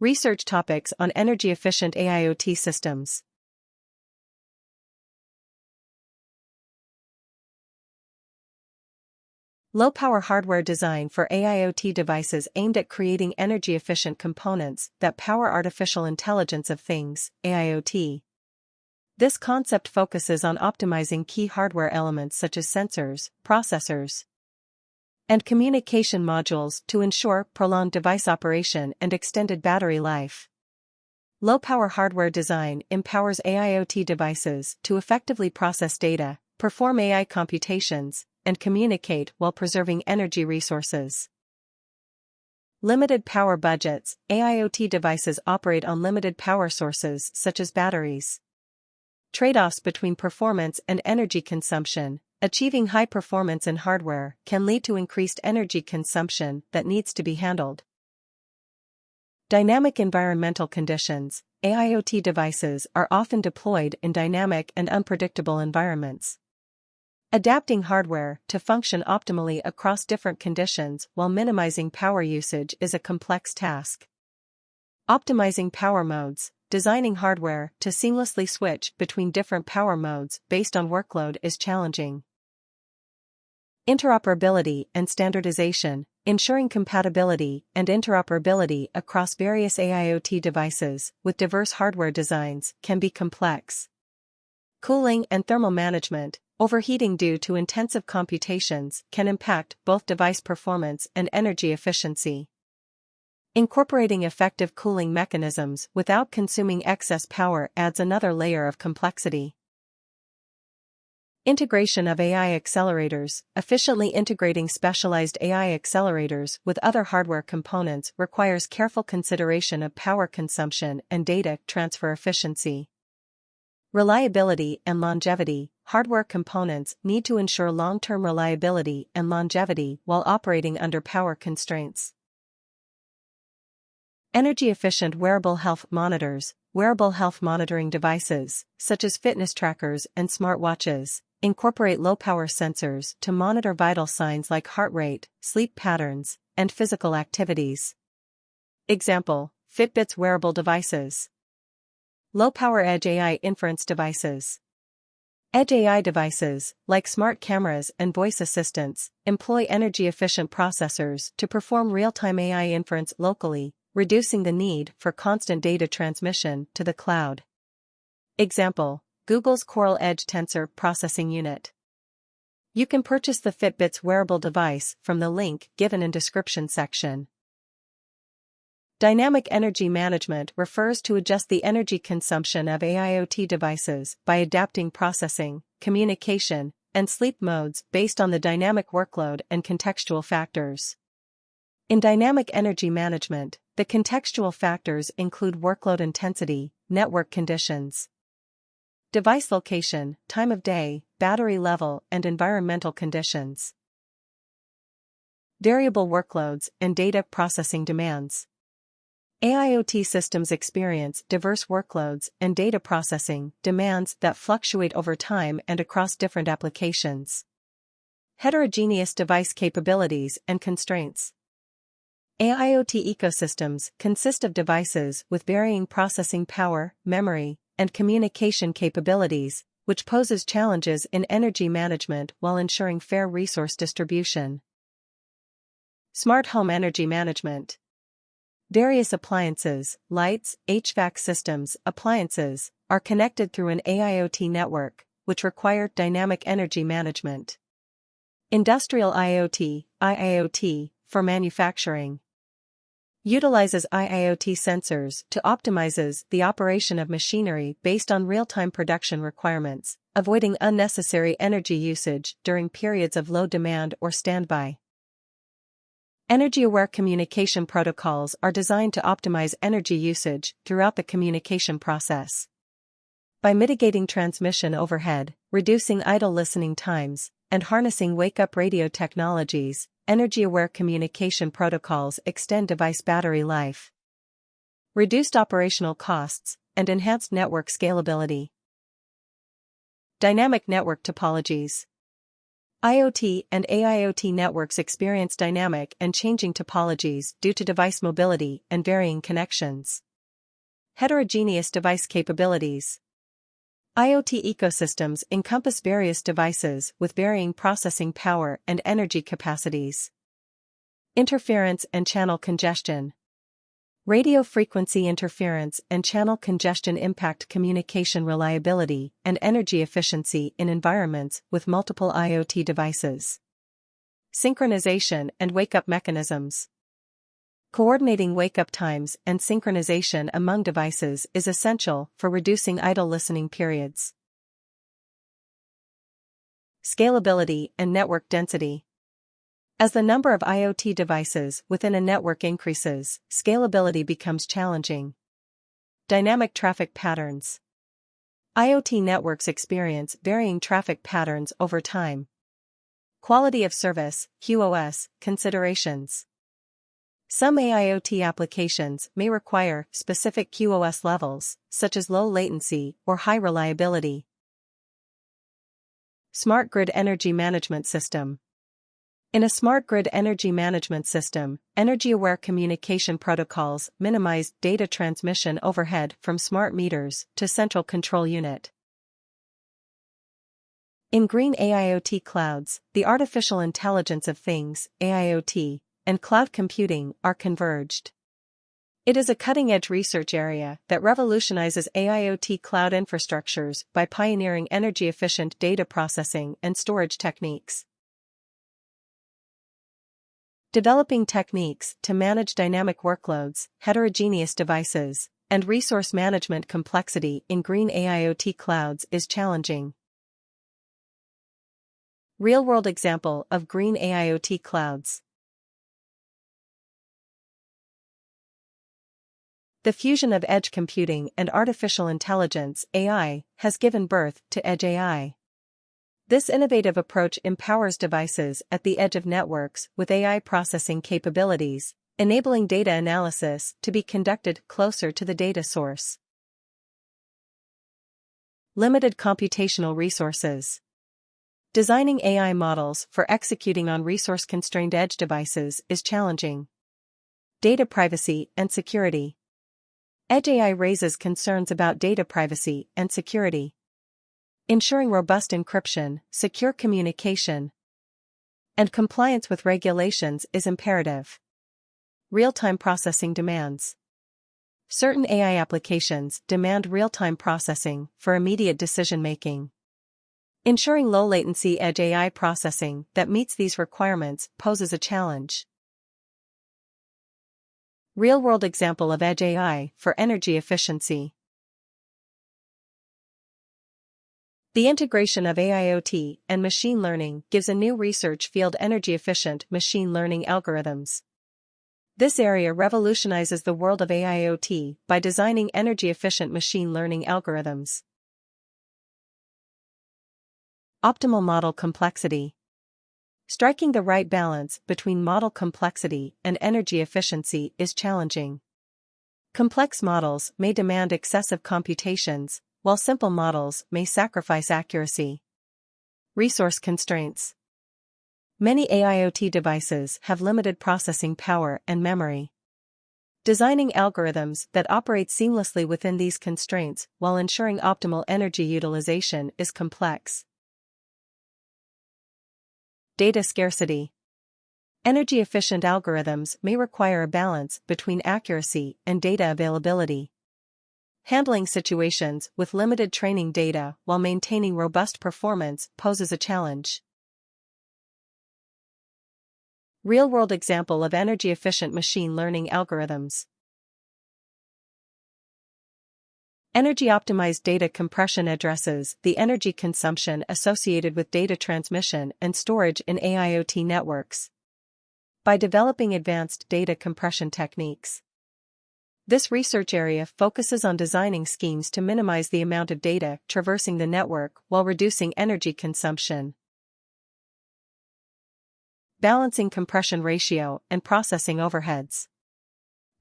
Research topics on energy-efficient AIoT systems. Low-power hardware design for AIoT devices aimed at creating energy-efficient components that power artificial intelligence of things, AIoT. This concept focuses on optimizing key hardware elements such as sensors, processors, and communication modules to ensure prolonged device operation and extended battery life. Low-power hardware design empowers AIoT devices to effectively process data, perform AI computations, and communicate while preserving energy resources. Limited power budgets. AIoT devices operate on limited power sources such as batteries. Trade-offs between performance and energy consumption. Achieving high performance in hardware can lead to increased energy consumption that needs to be handled. Dynamic environmental conditions. AIoT devices are often deployed in dynamic and unpredictable environments. Adapting hardware to function optimally across different conditions while minimizing power usage is a complex task. Optimizing power modes. Designing hardware to seamlessly switch between different power modes based on workload is challenging. Interoperability and standardization. Ensuring compatibility and interoperability across various AIoT devices with diverse hardware designs can be complex. Cooling and thermal management. Overheating due to intensive computations can impact both device performance and energy efficiency. Incorporating effective cooling mechanisms without consuming excess power adds another layer of complexity. Integration of AI accelerators. Efficiently integrating specialized AI accelerators with other hardware components requires careful consideration of power consumption and data transfer efficiency. Reliability and longevity. Hardware components need to ensure long-term reliability and longevity while operating under power constraints. Energy-efficient wearable health monitors. Wearable health monitoring devices, such as fitness trackers and smartwatches, incorporate low-power sensors to monitor vital signs like heart rate, sleep patterns, and physical activities. Example: Fitbit's wearable devices. Low-power edge AI inference devices. Edge AI devices, like smart cameras and voice assistants, employ energy-efficient processors to perform real-time AI inference locally, reducing the need for constant data transmission to the cloud. Example: Google's Coral Edge Tensor Processing Unit. You can purchase the Fitbit's wearable device from the link given in description section. Dynamic energy management refers to adjust the energy consumption of AIoT devices by adapting processing, communication, and sleep modes based on the dynamic workload and contextual factors. In dynamic energy management, the contextual factors include workload intensity, network conditions, device location, time of day, battery level, and environmental conditions. Variable workloads and data processing demands. AIoT systems experience diverse workloads and data processing demands that fluctuate over time and across different applications. Heterogeneous device capabilities and constraints. AIoT ecosystems consist of devices with varying processing power, memory, and communication capabilities, which poses challenges in energy management while ensuring fair resource distribution. Smart home energy management. Various appliances, lights, HVAC systems, appliances, are connected through an AIoT network, which require dynamic energy management. Industrial IoT, IIoT, for manufacturing, utilizes IIoT sensors to optimizes the operation of machinery based on real-time production requirements, avoiding unnecessary energy usage during periods of low demand or standby. Energy-aware communication protocols are designed to optimize energy usage throughout the communication process. By mitigating transmission overhead, reducing idle listening times, and harnessing wake-up radio technologies, energy-aware communication protocols extend device battery life, reduced operational costs, and enhanced network scalability. Dynamic network topologies. IoT and AIoT networks experience dynamic and changing topologies due to device mobility and varying connections. Heterogeneous device capabilities. IoT ecosystems encompass various devices with varying processing power and energy capacities. Interference and channel congestion. Radio frequency interference and channel congestion impact communication reliability and energy efficiency in environments with multiple IoT devices. Synchronization and wake-up mechanisms. Coordinating wake-up times and synchronization among devices is essential for reducing idle listening periods. Scalability and network density. As the number of IoT devices within a network increases, scalability becomes challenging. Dynamic traffic patterns. IoT networks experience varying traffic patterns over time. Quality of service, QoS, considerations. Some AIoT applications may require specific QoS levels, such as low latency or high reliability. Smart Grid Energy Management System. In a smart grid energy management system, energy-aware communication protocols minimize data transmission overhead from smart meters to central control unit. In green AIoT clouds, the artificial intelligence of things, AIoT, and cloud computing are converged. It is a cutting-edge research area that revolutionizes AIoT cloud infrastructures by pioneering energy-efficient data processing and storage techniques. Developing techniques to manage dynamic workloads, heterogeneous devices, and resource management complexity in green AIoT clouds is challenging. Real-world example of green AIoT clouds. The fusion of edge computing and artificial intelligence (AI) has given birth to Edge AI. This innovative approach empowers devices at the edge of networks with AI processing capabilities, enabling data analysis to be conducted closer to the data source. Limited computational resources. Designing AI models for executing on resource-constrained edge devices is challenging. Data privacy and security. Edge AI raises concerns about data privacy and security. Ensuring robust encryption, secure communication, and compliance with regulations is imperative. Real-time processing demands. Certain AI applications demand real-time processing for immediate decision-making. Ensuring low-latency edge AI processing that meets these requirements poses a challenge. Real-world example of Edge AI for energy efficiency. The integration of AIoT and machine learning gives a new research field: energy-efficient machine learning algorithms. This area revolutionizes the world of AIoT by designing energy-efficient machine learning algorithms. Optimal model complexity. Striking the right balance between model complexity and energy efficiency is challenging. Complex models may demand excessive computations, while simple models may sacrifice accuracy. Resource constraints. Many AIoT devices have limited processing power and memory. Designing algorithms that operate seamlessly within these constraints while ensuring optimal energy utilization is complex. Data scarcity. Energy-efficient algorithms may require a balance between accuracy and data availability. Handling situations with limited training data while maintaining robust performance poses a challenge. Real-world example of energy-efficient machine learning algorithms. Energy-optimized data compression addresses the energy consumption associated with data transmission and storage in AIoT networks. By developing advanced data compression techniques, this research area focuses on designing schemes to minimize the amount of data traversing the network while reducing energy consumption. Balancing compression ratio and processing overheads.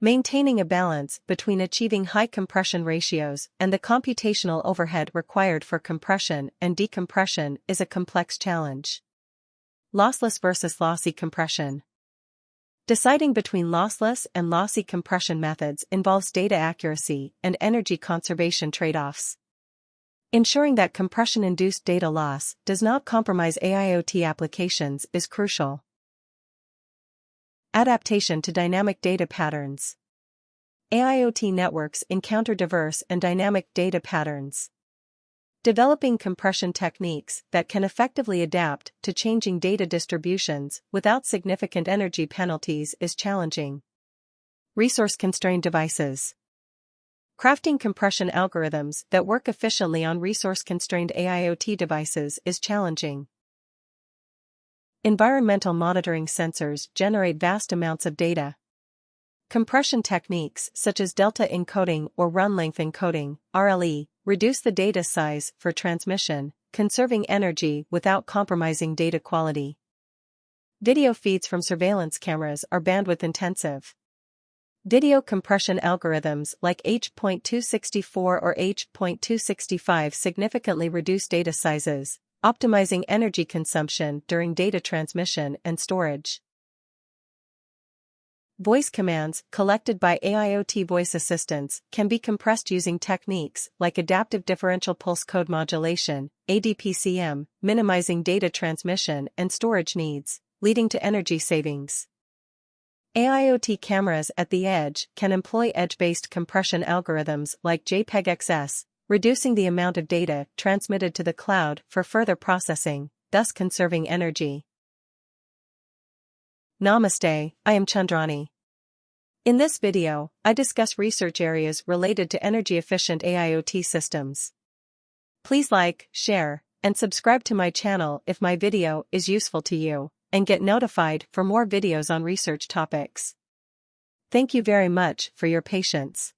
Maintaining a balance between achieving high compression ratios and the computational overhead required for compression and decompression is a complex challenge. Lossless versus lossy compression. Deciding between lossless and lossy compression methods involves data accuracy and energy conservation trade-offs. Ensuring that compression-induced data loss does not compromise AIoT applications is crucial. Adaptation to dynamic data patterns. AIoT networks encounter diverse and dynamic data patterns. Developing compression techniques that can effectively adapt to changing data distributions without significant energy penalties is challenging. Resource-constrained devices. Crafting compression algorithms that work efficiently on resource-constrained AIoT devices is challenging. Environmental monitoring sensors generate vast amounts of data. Compression techniques such as delta encoding or run-length encoding, RLE, reduce the data size for transmission, conserving energy without compromising data quality. Video feeds from surveillance cameras are bandwidth-intensive. Video compression algorithms like H.264 or H.265 significantly reduce data sizes, optimizing energy consumption during data transmission and storage. Voice commands collected by AIoT voice assistants can be compressed using techniques like adaptive differential pulse code modulation, ADPCM, minimizing data transmission and storage needs, leading to energy savings. AIoT cameras at the edge can employ edge-based compression algorithms like JPEG-XS, reducing the amount of data transmitted to the cloud for further processing, thus conserving energy. Namaste, I am Chandrani. In this video, I discuss research areas related to energy-efficient AIoT systems. Please like, share, and subscribe to my channel if my video is useful to you, and get notified for more videos on research topics. Thank you very much for your patience.